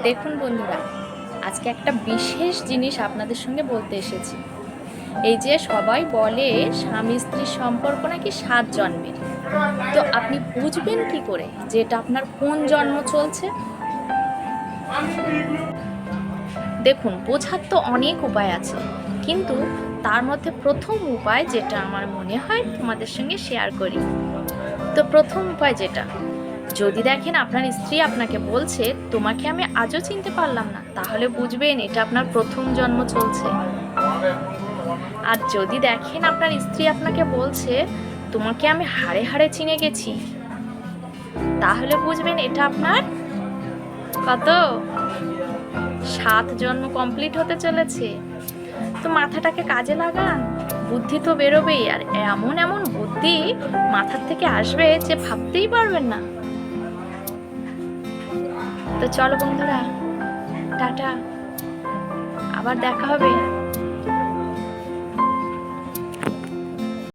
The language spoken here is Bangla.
দেখুন বন্ধুরা, আজকে একটা বিশেষ জিনিস আপনাদের সঙ্গে বলতে এসেছি। এই যে সবাই বলে স্বামী স্ত্রীর সম্পর্ক নাকি 7 জন্মের, তো আপনি বুঝবেন কি করে যে এটা আপনার কোন জন্ম চলছে? দেখুন, বোঝার তো অনেক উপায় আছে, কিন্তু তার মধ্যে প্রথম উপায় যেটা আমার মনে হয় তোমাদের সঙ্গে শেয়ার করি। তো প্রথম উপায় যেটা, যদি দেখেন আপনার স্ত্রী আপনাকে বলছে তোমাকে আমি আজও চিনতে পারলাম না, তাহলে বুঝবেন এটা আপনার প্রথম জন্ম চলছে। আর যদি দেখেন আপনার স্ত্রী আপনাকে বলছে তোমাকে আমি হাড়ে হাড়ে চিনে গেছি, তাহলে বুঝবেন এটা আপনার কত 7 জন্ম কমপ্লিট হতে চলেছে। তো মাথাটাকে কাজে লাগান, বুদ্ধি তো বেরোবেই, আর এমন এমন বুদ্ধি মাথার থেকে আসবে যে ভাবতেই পারবেন না। তো চলো বন্ধুরা, টাটা, আবার দেখা হবে।